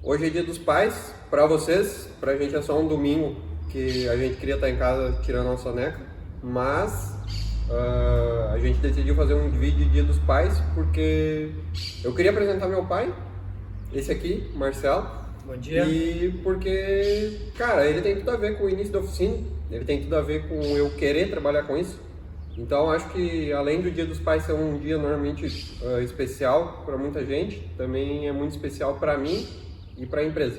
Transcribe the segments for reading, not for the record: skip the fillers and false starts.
Hoje é Dia dos Pais, pra vocês, pra gente é só um domingo que a gente queria estar em casa tirando a soneca, mas a gente decidiu fazer um vídeo de Dia dos Pais porque eu queria apresentar meu pai, esse aqui, Marcelo. Bom dia. E porque, cara, ele tem tudo a ver com o início da oficina, ele tem tudo a ver com eu querer trabalhar com isso. Então acho que além do Dia dos Pais ser um dia normalmente especial para muita gente, também é muito especial para mim e para a empresa.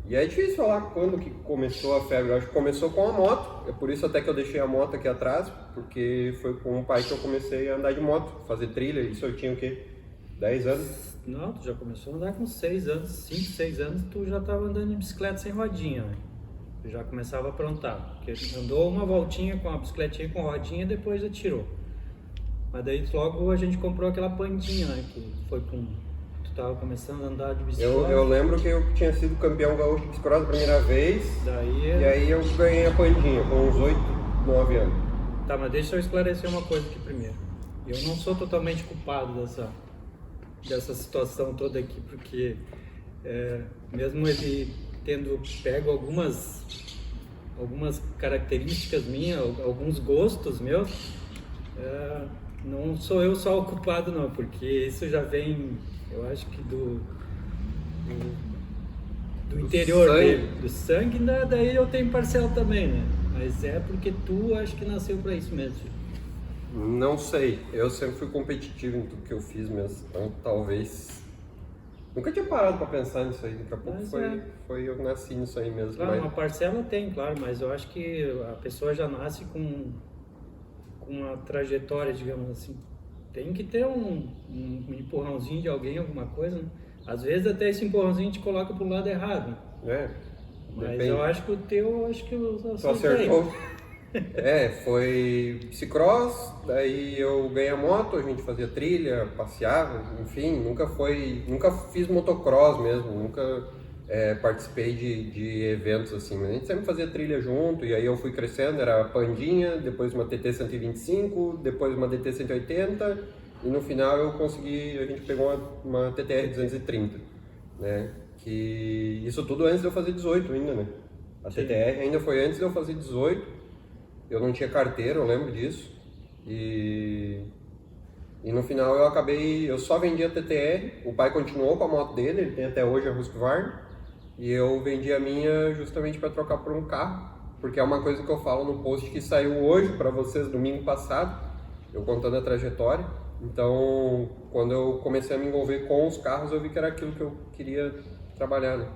E é difícil falar quando que começou a febre. Eu acho que começou com a moto. É por isso até que eu deixei a moto aqui atrás, porque foi com o pai que eu comecei a andar de moto, fazer trilha. Isso eu tinha o quê? 10 anos? Não, tu já começou a andar com 6 anos, 5, 6 anos, tu já estava andando de bicicleta sem rodinha, né? Tu já começava a aprontar, porque andou uma voltinha com a bicicletinha com rodinha e depois atirou. Mas daí logo a gente comprou aquela pandinha, né? Que foi com... Tu tava começando a andar de bicicleta. Eu lembro que eu tinha sido campeão gaúcho de bicicross a primeira vez, Daí... e aí eu ganhei a pandinha com uns 8, 9 anos. Tá, mas deixa eu esclarecer uma coisa aqui primeiro. Eu não sou totalmente culpado dessa situação toda aqui, porque mesmo ele tendo pego algumas características minhas, alguns gostos meus, não sou eu só o culpado não, porque isso já vem, eu acho que do interior sangue. dele, do sangue, daí eu tenho parcela também, né? Mas é porque tu acho que nasceu pra isso mesmo. Não sei, eu sempre fui competitivo em tudo que eu fiz mesmo, então talvez... Nunca tinha parado pra pensar nisso aí, daqui a pouco foi eu nasci nisso aí mesmo. Claro, mas... uma parcela tem, claro, mas eu acho que a pessoa já nasce com uma trajetória, digamos assim. Tem que ter um empurrãozinho de alguém, alguma coisa, né? Às vezes até esse empurrãozinho te coloca pro lado errado. Mas depende. eu acho que o teu, acho que eu Só acertou. Foi bicicross, daí eu ganhei a moto, a gente fazia trilha, passeava, enfim, nunca fiz motocross mesmo, nunca participei de eventos assim, mas a gente sempre fazia trilha junto, e aí eu fui crescendo, era a Pandinha, depois uma TT 125, depois uma DT 180, e no final a gente pegou uma TTR 230, né, que isso tudo antes de eu fazer 18 ainda, né, a TTR ainda foi antes de eu fazer 18, eu não tinha carteira, eu lembro disso. E no final eu só vendi a TTR, o pai continuou com a moto dele, ele tem até hoje a Husqvarna, e eu vendi a minha justamente para trocar por um carro, porque é uma coisa que eu falo no post que saiu hoje para vocês, domingo passado, eu contando a trajetória. Então, quando eu comecei a me envolver com os carros, eu vi que era aquilo que eu queria trabalhar, né?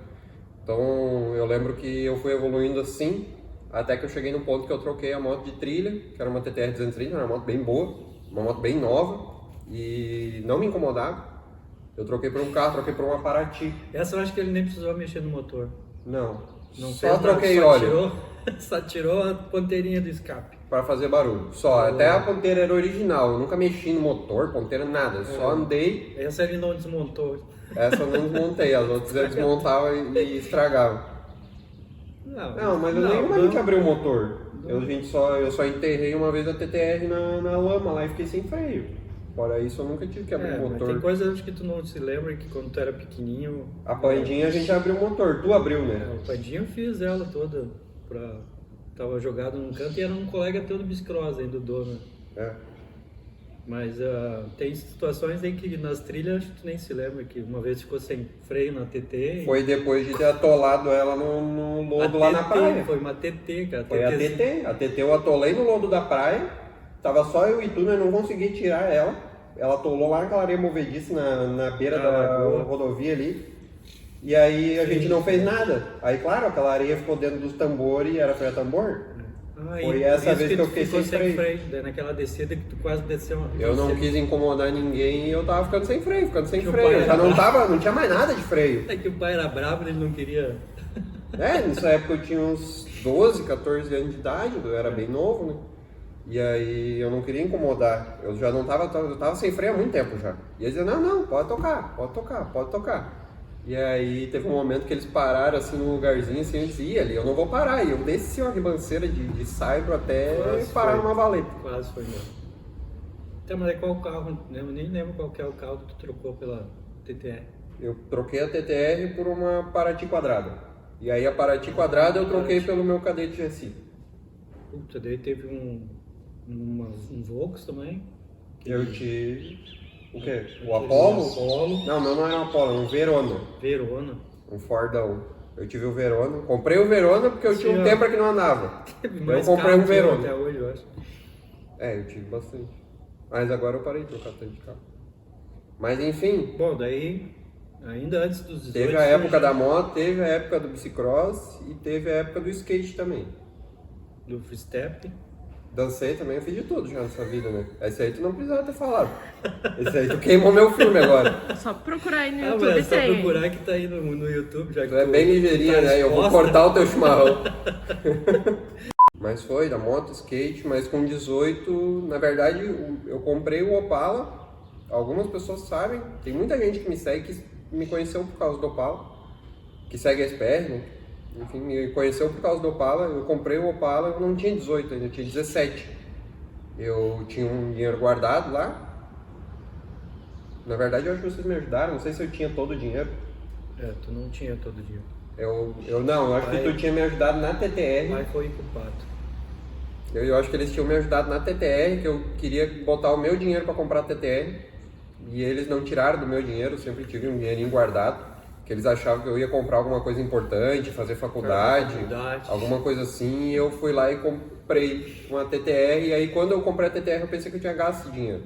Então, eu lembro que eu fui evoluindo assim, até que eu cheguei no ponto que eu troquei a moto de trilha, que era uma TTR 230, era uma moto bem boa, uma moto bem nova, e não me incomodava. Eu troquei por um carro, troquei por uma Paraty. Essa eu acho que ele nem precisou mexer no motor. Não Não só fez troquei nada, óleo só tirou a ponteirinha do escape. para fazer barulho. Só, até a ponteira era original, eu nunca mexi no motor, ponteira nada, só andei. Essa ele não desmontou. Essa eu não desmontei, as outras eu desmontava e estragava. Não, mas eu nem abri o motor. Eu só enterrei uma vez a TTR na lama lá e fiquei sem freio. Fora isso, eu nunca tive que abrir o Mas motor. tem coisas que tu não se lembra que quando tu era pequenininho... A Pandinha a gente abriu o motor, tu abriu, né? A Pandinha eu fiz ela toda, tava jogado num canto e era um colega teu do bicicross aí, do dono. Mas tem situações em que nas trilhas acho que tu nem se lembra, que uma vez ficou sem freio na TT. Foi depois de ter atolado ela no lodo lá na praia. Foi uma TT, cara. Foi a TT. A TT eu atolei no lodo da praia, tava só eu e tu, né? Não consegui tirar ela. Ela atolou lá naquela areia movediça na beira da rodovia ali. E aí a gente não fez nada. Aí, claro, aquela areia ficou dentro dos tambores e era freio a tambor. Foi essa vez que eu fiquei sem freio. Daí naquela descida que tu quase desceu. Eu não quis incomodar ninguém e eu tava ficando sem freio. Eu já não tinha mais nada de freio. É que o pai era bravo, ele não queria... Nessa época eu tinha uns 12, 14 anos de idade, eu era bem novo, né? E aí eu não queria incomodar. Eu tava sem freio há muito tempo já. E eles diziam, não, pode tocar. E aí teve um momento que eles pararam assim num lugarzinho assim, eu disse, ali, eu não vou parar. E eu desci uma ribanceira de saibro até parar numa valeta. Quase foi mesmo. Então, mas qual carro? Eu nem lembro qual que é o carro que tu trocou pela TTR. eu troquei a TTR por uma Paraty quadrada. E aí a Paraty quadrada eu troquei pelo meu Cadete GSI. Puta, daí teve um Volks também. Eu tive... O quê? O Apollo? Não, meu não era um Apollo, era um Verona. Verona. Um Fordão. Eu tive o Verona. Comprei o Verona porque eu tinha um Tempra que não andava. Eu comprei um Verona. Até hoje, eu acho. Eu tive bastante. Mas agora eu parei de trocar tanto de carro. Mas enfim... Bom, daí... Ainda antes dos 18... Teve a época da moto, teve a época do bicicross e teve a época do skate também. Do freestep. Dancei também, eu fiz de tudo já nessa vida, né? Esse aí tu não precisava ter falado. Esse aí tu queimou meu filme agora. Só procurar aí no Mas YouTube é só tem. procurar que tá aí no YouTube. Já que Tu é bem ligeirinha, né? Eu vou cortar o teu chimarrão. Mas foi, da moto, skate, mas com 18, na verdade, eu comprei o Opala. Algumas pessoas sabem, tem muita gente que me segue que me conheceu por causa do Opala, que segue a SPR, né? Enfim, me conheceu por causa do Opala. Eu comprei o Opala, eu não tinha 18 ainda, eu tinha 17. Eu tinha um dinheiro guardado lá. Na verdade, eu acho que vocês me ajudaram, não sei se eu tinha todo o dinheiro. Tu não tinha todo dia. Eu acho que tu tinha me ajudado na TTR. Pai foi culpado. Eu acho que eles tinham me ajudado na TTR, que eu queria botar o meu dinheiro para comprar a TTR. E eles não tiraram do meu dinheiro, eu sempre tive um dinheirinho guardado. Que eles achavam que eu ia comprar alguma coisa importante, fazer faculdade, alguma coisa assim. E eu fui lá e comprei uma TTR. E aí quando eu comprei a TTR eu pensei que eu tinha gasto esse dinheiro.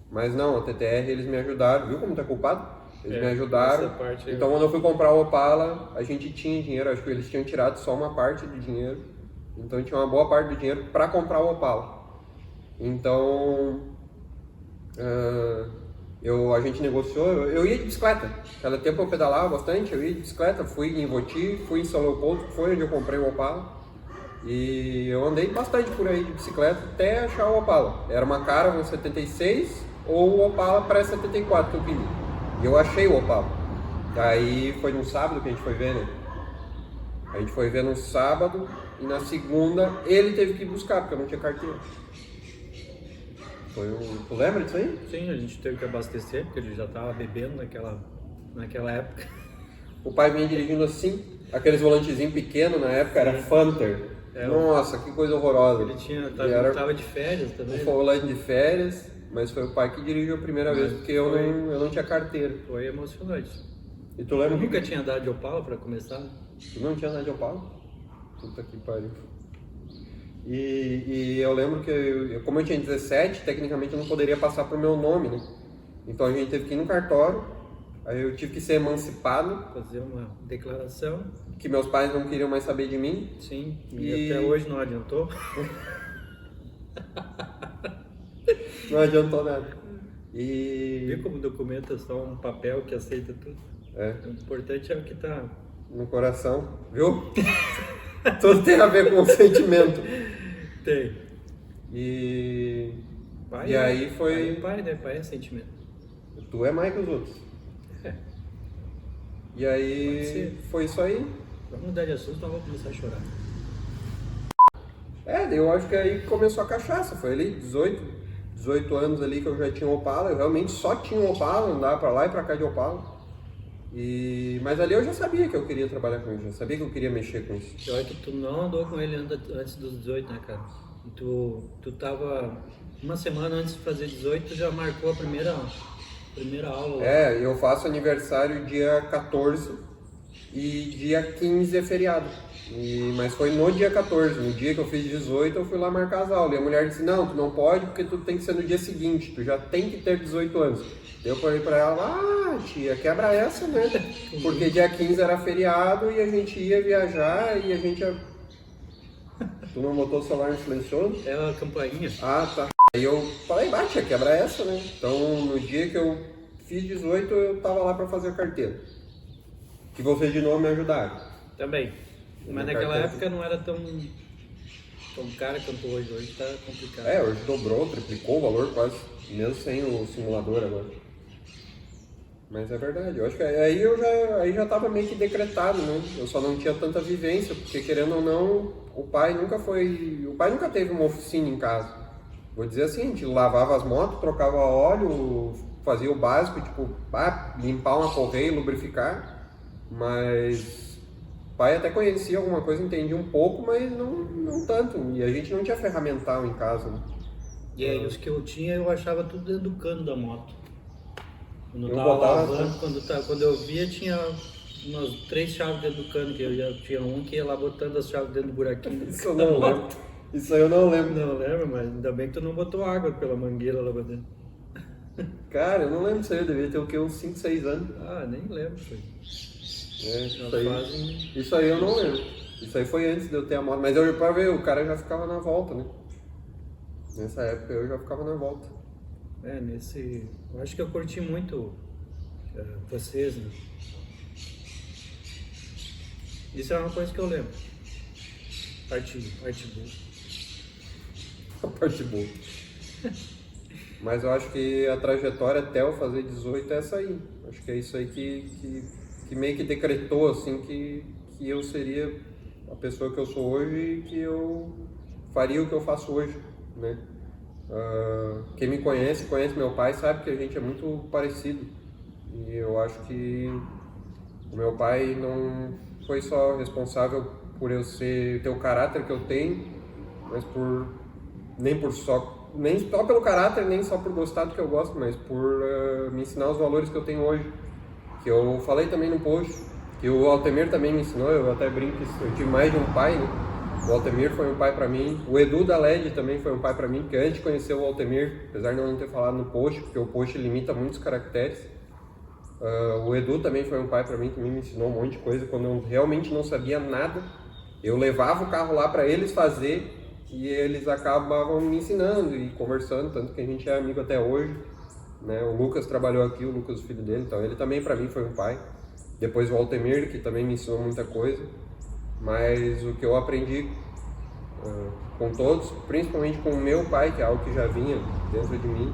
Mas não, a TTR eles me ajudaram. Viu como tá culpado? Eles me ajudaram. Então quando eu fui comprar o Opala, a gente tinha dinheiro. Acho que eles tinham tirado só uma parte do dinheiro. Então tinha uma boa parte do dinheiro para comprar o Opala. Então a gente negociou. Eu ia de bicicleta. Naquele tempo eu pedalava bastante, eu ia de bicicleta. Fui em Voti, fui em São Leopoldo, que foi onde eu comprei o Opala. E eu andei bastante por aí de bicicleta até achar o Opala. Era uma Caravan 76 ou o Opala pré-74 que eu queria. E eu achei o Opala. Aí foi num sábado que a gente foi ver, né? A gente foi ver no sábado e na segunda ele teve que ir buscar, porque eu não tinha carteira. Tu lembra disso aí? Sim, a gente teve que abastecer, porque ele já estava bebendo naquela época. O pai vinha dirigindo assim, aqueles volantezinhos pequenos na época, era Fanter. Nossa, que coisa horrorosa. Ele tava de férias também. Um volante de férias, mas foi o pai que dirigiu a primeira vez, porque eu não tinha carteira. Foi emocionante. E tu lembra? Eu nunca tinha andado de Opala para começar. Tu não tinha andado de Opala? Puta que pariu. E eu lembro que, como eu tinha 17, tecnicamente eu não poderia passar pro meu nome, né? Então a gente teve que ir no cartório, aí eu tive que ser emancipado. Fazer uma declaração. Que meus pais não queriam mais saber de mim. Sim, e até hoje não adiantou. Não adiantou nada. E... Viu como documento é só um papel que aceita tudo? O importante é o que tá... no coração, viu? Tudo tem a ver com o sentimento. Tem. E pai aí foi... Pai, né? Pai é sentimento. Tu é mais que os outros. E aí foi isso aí. Vamos mudar de assunto, então vou começar a chorar. Eu acho que aí começou a cachaça. Foi ali 18 anos ali que eu já tinha Opala. Eu realmente só tinha Opala, andava pra lá e pra cá de Opala. Mas ali eu já sabia que eu queria trabalhar com isso, já sabia que eu queria mexer com isso. Pior que tu não andou com ele antes dos 18, né, cara? E tu tava uma semana antes de fazer 18, tu já marcou a primeira aula. Eu faço aniversário dia 14 e dia 15 é feriado. Mas foi no dia 14, no dia que eu fiz 18 eu fui lá marcar as aulas. E a mulher disse, não, tu não pode porque tu tem que ser no dia seguinte, tu já tem que ter 18 anos. Eu falei pra ela, tia, quebra essa, né? Porque dia 15 era feriado e a gente ia viajar e a gente ia... Tu não botou o celular no silencioso? É a campainha. Ah, tá. Aí eu falei, tia, quebra essa, né? Então, no dia que eu fiz 18, eu tava lá pra fazer a carteira. Que vocês de novo me ajudaram. Também. Mas naquela época não era tão caro quanto hoje. Hoje tá complicado. Hoje dobrou, triplicou o valor quase, mesmo sem o simulador agora. Mas é verdade, eu acho que aí já tava meio que decretado, né? Eu só não tinha tanta vivência, porque querendo ou não, o pai nunca teve uma oficina em casa. Vou dizer assim, a gente lavava as motos, trocava óleo, fazia o básico, tipo, limpar uma correia, lubrificar, mas pai até conhecia alguma coisa, entendia um pouco, mas não tanto. E a gente não tinha ferramental em casa, né? E aí, os que eu tinha, eu achava tudo dentro do cano da moto. Quando eu Eu tava botava- lavando, quando eu via, tinha umas 3 chaves dentro do cano, que eu já tinha um que ia lá botando as chaves dentro do buraquinho. Isso eu não lembro. Isso aí eu não lembro. Não lembro, mas ainda bem que tu não botou água pela mangueira lá pra dentro. Cara, eu não lembro disso aí, eu devia ter o quê? Uns 5, 6 anos. Ah, nem lembro, foi. Isso Já aí, fazem... isso aí eu não lembro. Isso aí foi antes de eu ter a moto. Mas eu, pra ver, o cara já ficava na volta, né? Nessa época eu já ficava na volta. Eu acho que eu curti muito vocês, né? Isso é uma coisa que eu lembro. Parte boa. A parte boa. Mas eu acho que a trajetória até eu fazer 18 é essa aí. Acho que é isso aí que meio que decretou, assim, que eu seria a pessoa que eu sou hoje e que eu faria o que eu faço hoje, né? Quem me conhece meu pai, sabe que a gente é muito parecido. E eu acho que o meu pai não foi só responsável por eu ter o caráter que eu tenho, mas nem só pelo caráter, nem só por gostar do que eu gosto, mas por me ensinar os valores que eu tenho hoje. Que eu falei também no post, que o Altemir também me ensinou, eu até brinco que eu tive mais de um pai, né? O Altemir foi um pai pra mim, o Edu da LED também foi um pai pra mim, porque antes de conhecer o Altemir, apesar de eu não ter falado no post, porque o post limita muitos caracteres, o Edu também foi um pai pra mim, também me ensinou um monte de coisa, quando eu realmente não sabia nada, eu levava o carro lá pra eles fazer, e eles acabavam me ensinando e conversando, tanto que a gente é amigo até hoje, né? O Lucas trabalhou aqui, o Lucas, o filho dele, então ele também pra mim foi um pai. Depois o Altemir, que também me ensinou muita coisa, mas o que eu aprendi com todos, principalmente com o meu pai, que é algo que já vinha dentro de mim,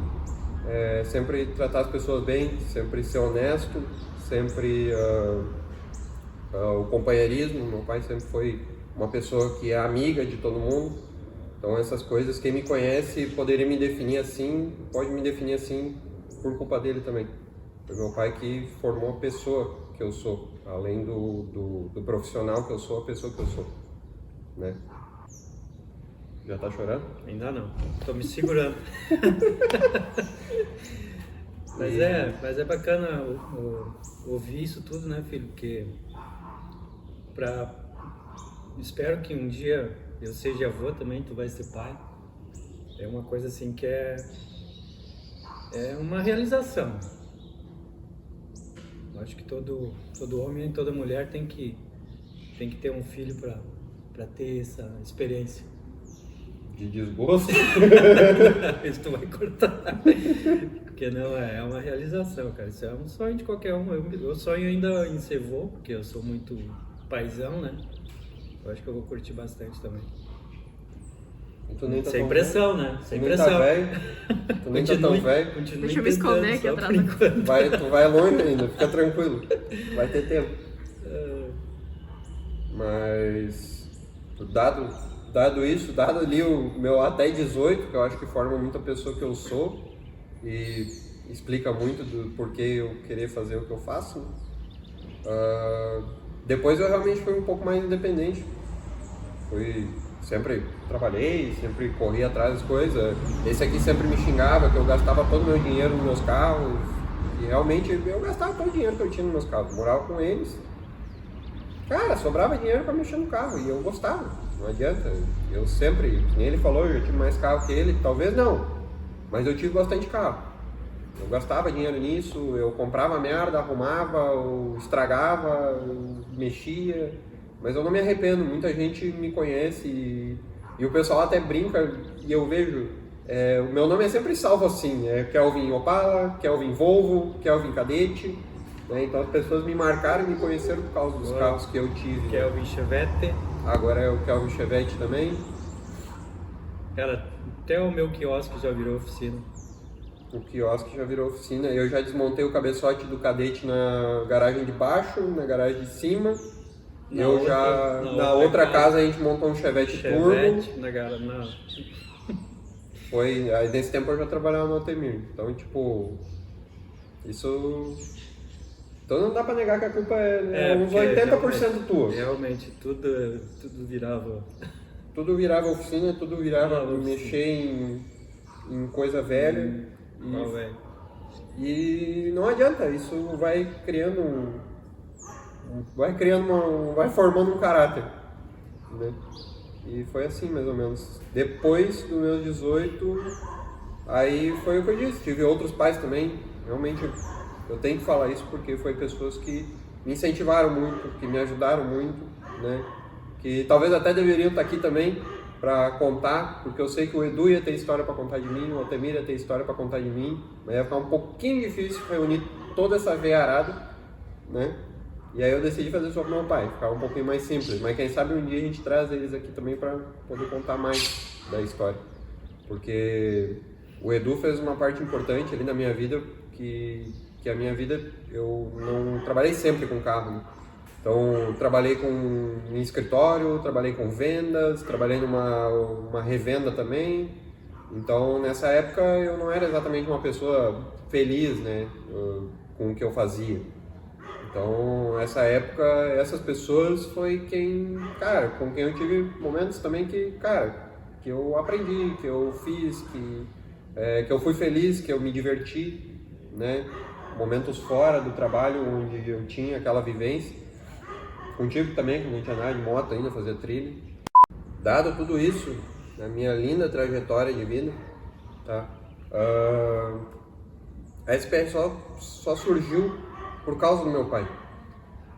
é sempre tratar as pessoas bem, sempre ser honesto, sempre o companheirismo. Meu pai sempre foi uma pessoa que é amiga de todo mundo, então essas coisas, quem me conhece poderia me definir assim, pode me definir assim por culpa dele também. Foi meu pai que formou a pessoa que eu sou, além do profissional que eu sou, a pessoa que eu sou, né? Já tá chorando? Ainda não, tô me segurando. Mas é bacana ouvir isso tudo, né, filho? Porque espero que um dia eu seja avô também, tu vai ser pai. É uma coisa assim que é uma realização. Eu acho que todo homem e toda mulher tem que ter um filho para ter essa experiência. De desgosto? Isso tu vai cortar. Porque não, é uma realização, cara. Isso é um sonho de qualquer um. Eu sonho ainda em ser vô, porque eu sou muito paizão, né? Eu acho que eu vou curtir bastante também. Tu nem tá Sem tão pressão, né? velho. Sem Tu nem pressão. tá velho. Tu nem tá tão velho. Continue Deixa eu me esconder aqui tentando, atrás só da por enquanto. Tu vai longe ainda, fica tranquilo. Vai ter tempo. Mas dado isso, dado ali o meu até 18, que eu acho que forma muito a pessoa que eu sou e explica muito do porquê eu querer fazer o que eu faço, né? Depois eu realmente fui um pouco mais independente. Sempre trabalhei, sempre corri atrás das coisas. Esse aqui sempre me xingava que eu gastava todo o meu dinheiro nos meus carros. E realmente eu gastava todo o dinheiro que eu tinha nos meus carros. Morava com eles. Cara, sobrava dinheiro pra mexer no carro e eu gostava. Não adianta. Eu sempre, nem ele falou, eu tive mais carro que ele. Talvez não, mas eu tive bastante carro. Eu gastava dinheiro nisso, eu comprava merda, arrumava, eu estragava, eu mexia. Mas eu não me arrependo, muita gente me conhece e o pessoal até brinca e eu vejo, o meu nome é sempre salvo assim, Kelvin Opala, Kelvin Volvo, Kelvin Cadete, né? Então as pessoas me marcaram e me conheceram por causa dos carros que eu tive. Kelvin Chevette. Agora é o Kelvin Chevette também. Cara, até o meu quiosque já virou oficina. O quiosque já virou oficina, eu já desmontei o cabeçote do Cadete na garagem de baixo, na garagem de cima. Na outra casa a gente montou um Chevette Turbo. Aí nesse tempo eu já trabalhava no Altemir. Então, tipo, Isso... Então não dá pra negar que a culpa é uns porque 80% tua. Realmente, tudo virava... Tudo virava oficina, tudo virava Oficina. mexer em coisa velha. velho. E não adianta, isso vai criando vai formando um caráter, né? E foi assim, mais ou menos. Depois dos meus 18, aí foi o que eu disse, tive outros pais também, realmente eu tenho que falar isso porque foi pessoas que me incentivaram muito, que me ajudaram muito, né? Que talvez até deveriam estar aqui também para contar, porque eu sei que o Edu ia ter história para contar de mim, o Altemir ia ter história para contar de mim, mas ia ficar um pouquinho difícil reunir toda essa veiarada, né? E aí eu decidi fazer só com meu pai, ficar um pouquinho mais simples, mas quem sabe um dia a gente traz eles aqui também para poder contar mais da história, porque o Edu fez uma parte importante ali na minha vida, que a minha vida eu não trabalhei sempre com carro, né? Então, trabalhei em escritório, trabalhei com vendas, trabalhei numa revenda também. Então, nessa época, eu não era exatamente uma pessoa feliz, né, com o que eu fazia. Então, nessa época, essas pessoas foi com quem eu tive momentos também que eu aprendi, que eu fiz, que eu fui feliz, que eu me diverti, né? Momentos fora do trabalho, onde eu tinha aquela vivência. Contigo também, que não tinha nada de moto ainda, fazia trilha. Dado tudo isso, na minha linda trajetória de vida, tá? A SPR só surgiu por causa do meu pai.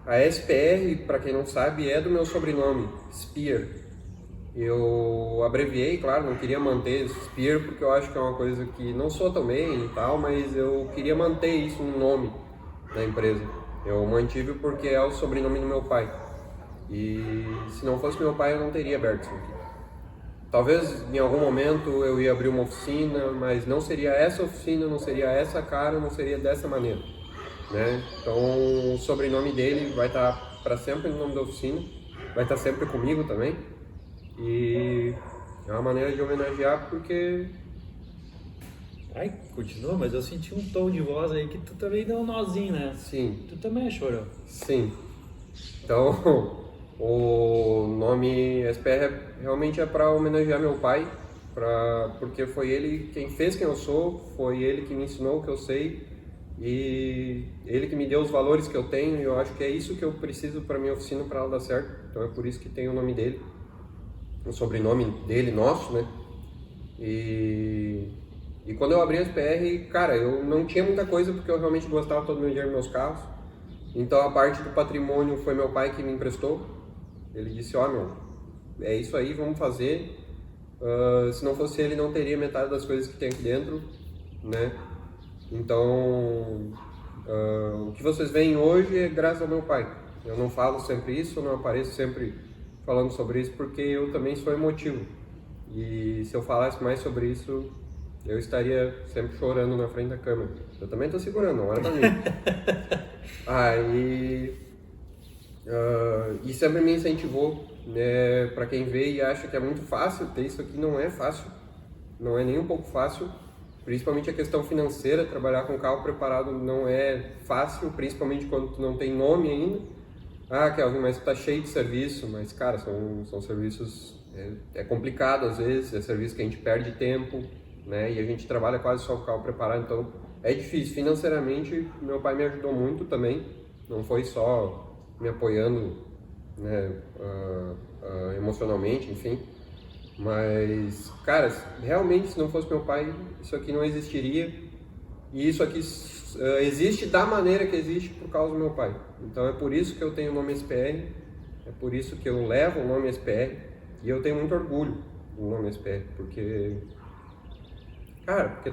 A SPR, para quem não sabe, é do meu sobrenome, Spear. Eu abreviei, claro, não queria manter Spear porque eu acho que é uma coisa que não sou também e tal, mas eu queria manter isso no nome da empresa. Eu mantive porque é o sobrenome do meu pai. E se não fosse meu pai, eu não teria aberto isso aqui. Talvez em algum momento eu ia abrir uma oficina, mas não seria essa oficina, não seria essa cara, não seria dessa maneira, né? Então o sobrenome dele vai estar para sempre no nome da oficina, vai estar sempre comigo também. E é uma maneira de homenagear porque... Ai, continua, mas eu senti um tom de voz aí que tu também deu um nozinho, né? Sim. Tu também é chorão. Sim. Então, o nome SPR realmente é para homenagear meu pai, porque foi ele quem fez quem eu sou, foi ele que me ensinou o que eu sei e ele que me deu os valores que eu tenho, e eu acho que é isso que eu preciso para minha oficina para ela dar certo. Então é por isso que tem o nome dele, o sobrenome dele, nosso, né? E quando eu abri a SPR, cara, eu não tinha muita coisa porque eu realmente gostava todo o meu dinheiro nos meus carros. Então a parte do patrimônio foi meu pai que me emprestou. Ele disse, meu, é isso aí, vamos fazer. Se não fosse ele, não teria metade das coisas que tem aqui dentro, né? Então, o que vocês veem hoje é graças ao meu pai. Eu não falo sempre isso, eu não apareço sempre falando sobre isso porque eu também sou emotivo. E se eu falasse mais sobre isso, eu estaria sempre chorando na frente da câmera. Eu também estou segurando, não olha pra mim. E sempre me incentivou, né? Para quem vê e acha que é muito fácil ter isso aqui, não é fácil. Não é nem um pouco fácil. Principalmente a questão financeira, trabalhar com carro preparado não é fácil, principalmente quando tu não tem nome ainda. Kelvin, mas tu tá cheio de serviço, mas cara, são serviços, é complicado às vezes, é serviço que a gente perde tempo, né? E a gente trabalha quase só com carro preparado, então é difícil. Financeiramente, meu pai me ajudou muito também, não foi só me apoiando, né, emocionalmente, enfim. Mas, cara, realmente se não fosse meu pai, isso aqui não existiria. E isso aqui existe da maneira que existe por causa do meu pai. Então é por isso que eu tenho o nome SPR, é por isso que eu levo o nome SPR. E eu tenho muito orgulho do nome SPR, porque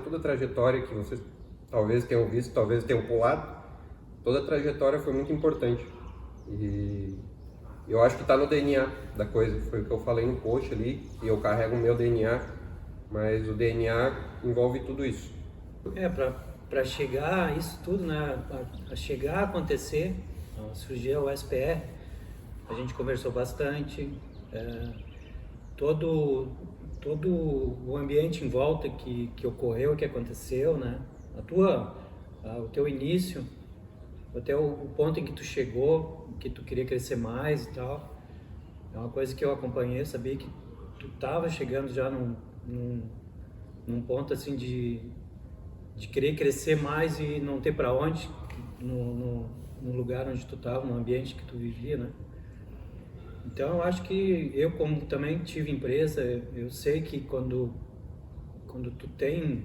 toda a trajetória que vocês talvez tenham visto, talvez tenham pulado, toda a trajetória foi muito importante. E eu acho que está no DNA da coisa, foi o que eu falei no post ali, e eu carrego o meu DNA, mas o DNA envolve tudo isso. Para chegar a isso tudo, né, a chegar a acontecer, surgir o SPR, a gente conversou bastante, todo o ambiente em volta que ocorreu, que aconteceu, né, o teu início, até o ponto em que tu chegou, que tu queria crescer mais e tal. É uma coisa que eu acompanhei, sabia que tu estava chegando já num ponto assim de querer crescer mais e não ter para onde, no lugar onde tu estava, no ambiente que tu vivia, né? Então eu acho que eu, como também tive empresa, eu sei que quando tu tem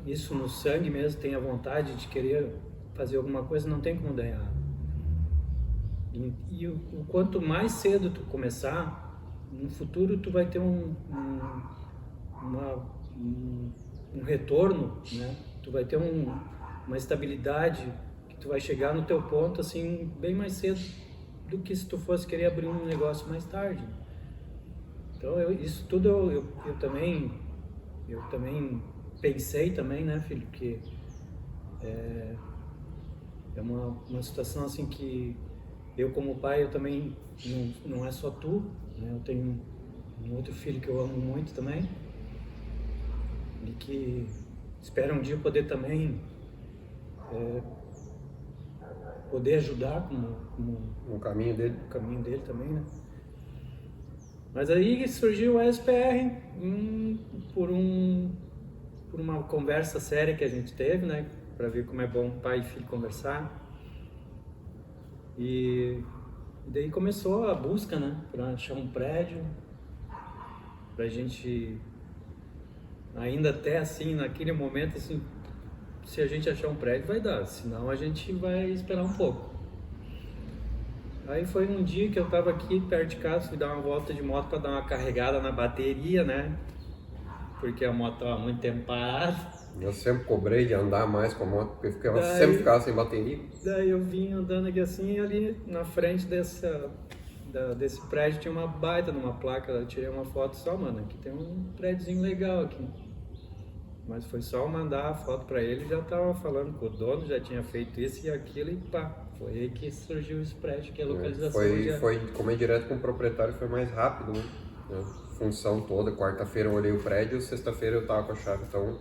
isso no sangue mesmo, tem a vontade de querer fazer alguma coisa, não tem como dar errado. E o quanto mais cedo tu começar, no futuro tu vai ter um retorno, né? Tu vai ter uma estabilidade, que tu vai chegar no teu ponto assim bem mais cedo do que se tu fosse querer abrir um negócio mais tarde. Então isso tudo eu também pensei também, né, filho, que é uma situação assim que eu como pai, eu também, não é só tu, né, eu tenho um outro filho que eu amo muito também, e que espero um dia poder também poder ajudar como No caminho dele. o caminho dele também, né? Mas aí surgiu a SPR por uma conversa séria que a gente teve, né? Para ver como é bom pai e filho conversar. E daí começou a busca, né? Para achar um prédio, para a gente, ainda até assim, naquele momento, assim, se a gente achar um prédio vai dar, senão a gente vai esperar um pouco. Aí foi um dia que eu tava aqui perto de casa, fui dar uma volta de moto para dar uma carregada na bateria, né? Porque a moto tava muito tempo parada. Eu sempre cobrei de andar mais com a moto, porque Daí- sempre ficava sem bateria. Daí eu vim andando aqui assim, e ali na frente desse prédio tinha uma baita numa placa, eu tirei uma foto só, mano, aqui tem um prédiozinho legal aqui. Mas foi só eu mandar a foto pra ele, já tava falando com o dono, já tinha feito isso e aquilo e pá. Foi aí que surgiu esse prédio, que é a localização. Foi, como é direto com o proprietário, foi mais rápido, né? A função toda, quarta-feira eu olhei o prédio, sexta-feira eu tava com a chave, então...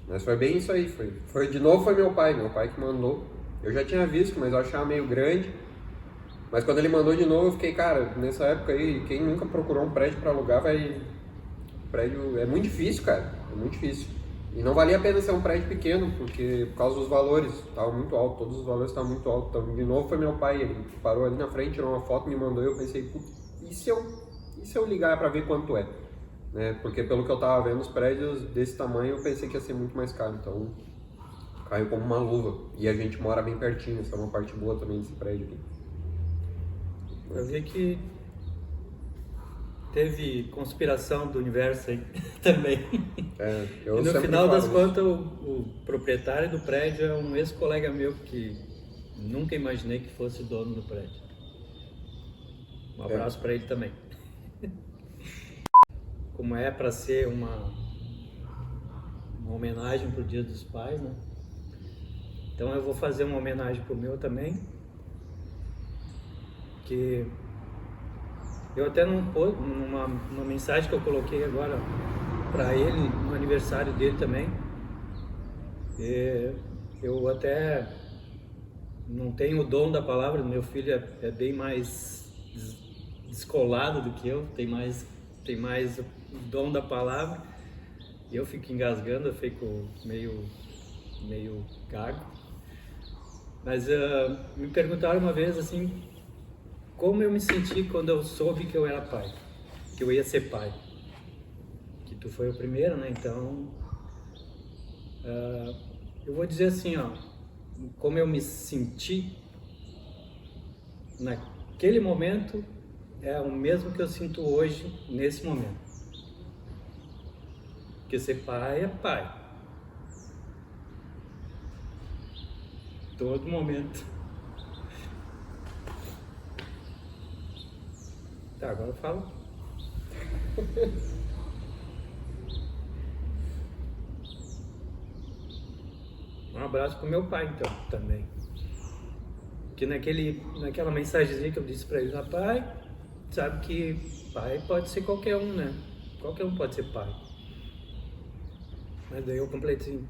Mas foi bem isso aí, de novo foi meu pai que mandou. Eu já tinha visto, mas eu achava meio grande. Mas quando ele mandou de novo, eu fiquei, cara, nessa época aí, quem nunca procurou um prédio pra alugar, prédio é muito difícil, cara, é muito difícil. E não valia a pena ser um prédio pequeno, porque por causa dos valores, tava muito alto, todos os valores estavam muito altos. Então, de novo foi meu pai, ele parou ali na frente, tirou uma foto, me mandou, e eu pensei, putz, e se eu ligar pra ver quanto é? Né? Porque pelo que eu tava vendo, os prédios desse tamanho, eu pensei que ia ser muito mais caro, então caiu como uma luva. E a gente mora bem pertinho, essa é uma parte boa também desse prédio aqui. Eu vi que teve conspiração do universo aí também. Eu E no sempre final falo das isso. contas, o proprietário do prédio é um ex-colega meu que nunca imaginei que fosse o dono do prédio. Um abraço para ele também. Como é para ser uma homenagem pro Dia dos Pais, né? Então eu vou fazer uma homenagem pro meu também, que eu até numa mensagem que eu coloquei agora para ele no aniversário dele também, eu até não tenho o dom da palavra, meu filho é bem mais descolado do que eu, tem mais o dom da palavra, e eu fico engasgando, eu fico meio gago. Mas me perguntaram uma vez assim, como eu me senti quando eu soube que eu era pai, que eu ia ser pai. Que tu foi o primeiro, né? Então, eu vou dizer assim, ó, como eu me senti naquele momento é o mesmo que eu sinto hoje, nesse momento. Porque ser pai é pai. Todo momento. Tá, agora fala. Um abraço pro meu pai, então, também. Que naquela mensagenzinha que eu disse pra ele, pai, sabe que pai pode ser qualquer um, né? Qualquer um pode ser pai. Mas daí eu completei assim,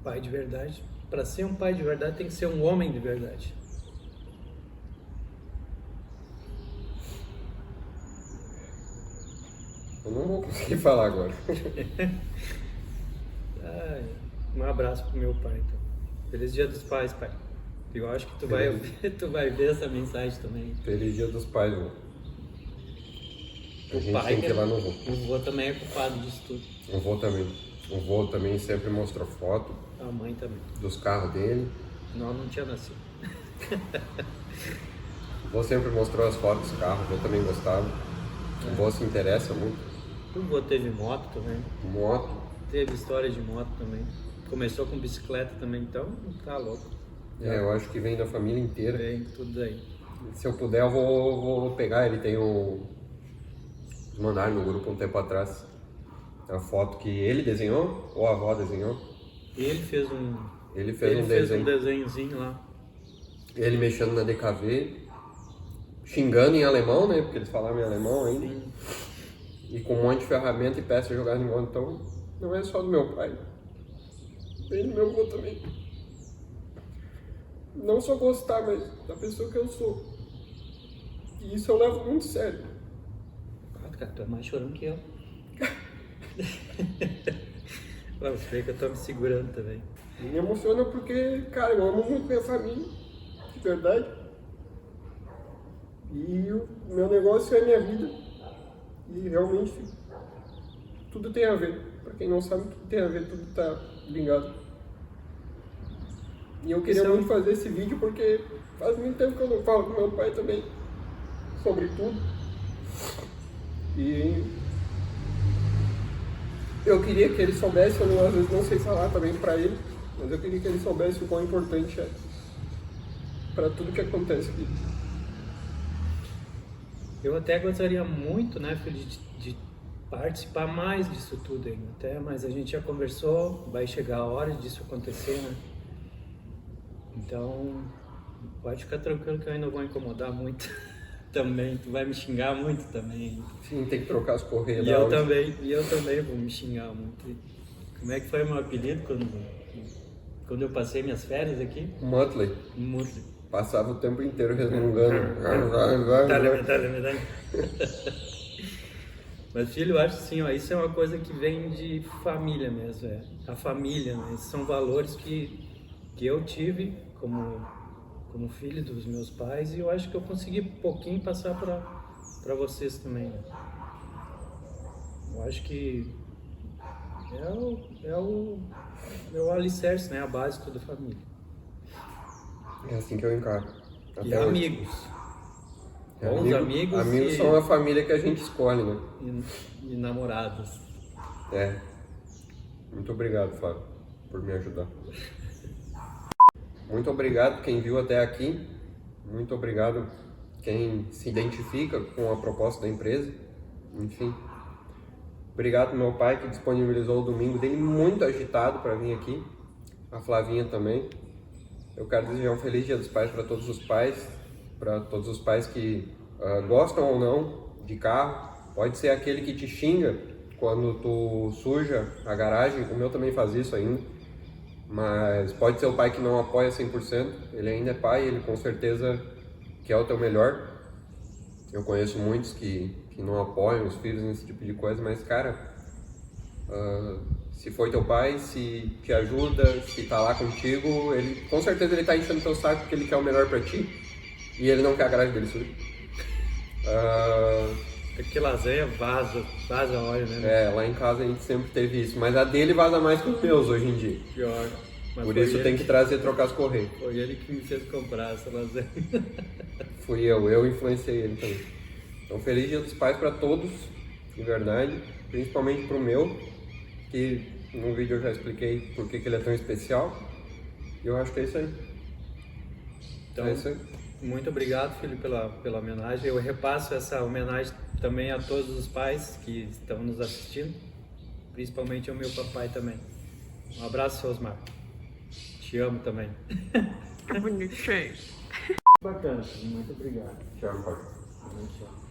pai de verdade. Para ser um pai de verdade tem que ser um homem de verdade. Eu não vou conseguir falar agora. Um abraço pro meu pai, então. Feliz Dia dos Pais, pai. Eu acho que tu vai ver essa mensagem também. Feliz Dia dos Pais, vô. A O gente pai tem que ir lá no vô. O vô também é culpado disso tudo. O vô também. O vô também sempre mostrou foto A mãe também. dos carros dele. Não tinha nascido. O vô sempre mostrou as fotos dos carros, eu também gostava. O vô se interessa muito. O vô teve moto também. Moto. Teve história de moto também. Começou com bicicleta também, então tá louco. Eu acho que vem da família inteira. Vem tudo aí. Se eu puder, eu vou pegar. Ele tem um. Eles mandaram no grupo um tempo atrás a foto que ele desenhou ou a avó desenhou. Ele fez um. Ele fez um um desenhozinho lá. Ele mexendo na DKV, xingando em alemão, né? Porque eles falavam em alemão ainda. Sim. E com um monte de ferramenta e peça jogada em volta. Então, não é só do meu pai. Tem do meu avô também. Não só gostar, mas da pessoa que eu sou. E isso eu levo muito sério. Cara, tu é mais chorão que eu. Você vê que eu tô me segurando também. E me emociona porque, cara, eu amo muito minha família. De verdade. E o meu negócio é minha vida. E realmente tudo tem a ver. Pra quem não sabe, tudo tem a ver, tudo tá ligado. E eu queria muito fazer esse vídeo porque faz muito tempo que eu não falo com meu pai também sobre tudo. E eu queria que ele soubesse, eu às vezes não sei falar também pra ele, mas eu queria que ele soubesse o quão importante é pra tudo que acontece aqui. Eu até gostaria muito, né, filho, de participar mais disso tudo ainda, até, mas a gente já conversou, vai chegar a hora disso acontecer, né? Então, pode ficar tranquilo que eu ainda vou incomodar muito também, tu vai me xingar muito também. Sim, tem que trocar as correias E da eu Audi. também vou me xingar muito. Como é que foi o meu apelido quando eu passei minhas férias aqui? Muttley. Muttley. Passava o tempo inteiro resmungando. Mas filho, eu acho assim, ó, isso é uma coisa que vem de família mesmo, a família, né? Esses são valores que eu tive como filho dos meus pais e eu acho que eu consegui um pouquinho passar para vocês também, né? Eu acho que é o alicerce, né? A base de toda a família. É assim que eu encaro. E Até hoje. amigos. Bons amigos Amigos e- são a família que a gente escolhe, né? E namorados. É. Muito obrigado, Fábio, por me ajudar. Muito obrigado quem viu até aqui. Muito obrigado quem se identifica com a proposta da empresa. Enfim. Obrigado ao meu pai que disponibilizou o domingo dele muito agitado para vir aqui. A Flavinha também. Eu quero desejar um feliz Dia dos Pais para todos os pais que gostam ou não de carro. Pode ser aquele que te xinga quando tu suja a garagem, o meu também faz isso ainda. Mas pode ser o pai que não apoia 100%, ele ainda é pai, ele com certeza quer o teu melhor. Eu conheço muitos que não apoiam os filhos nesse tipo de coisa, mas cara, se foi teu pai, se te ajuda, se tá lá contigo, ele com certeza ele tá enchendo teu saco porque ele quer o melhor pra ti e ele não quer a garagem dele suja. Porque lasanha vaza óleo, né? Lá em casa a gente sempre teve isso, mas a dele vaza mais que os meus hoje em dia. Pior. Mas Por foi isso ele tem que trazer e trocar as correias. Foi ele que me fez comprar essa lasanha. Fui eu influenciei ele também. Então, feliz Dia dos Pais para todos, de verdade, principalmente pro meu, que no vídeo eu já expliquei por que ele é tão especial. E eu acho que é isso aí. Então, É isso aí. muito obrigado, filho, pela homenagem. Eu repasso essa homenagem também a todos os pais que estão nos assistindo, principalmente ao meu papai também. Um abraço, seu Osmar. Te amo também. Que bonitinho. Bacana, filho. Muito obrigado. Tchau, pai. Tchau.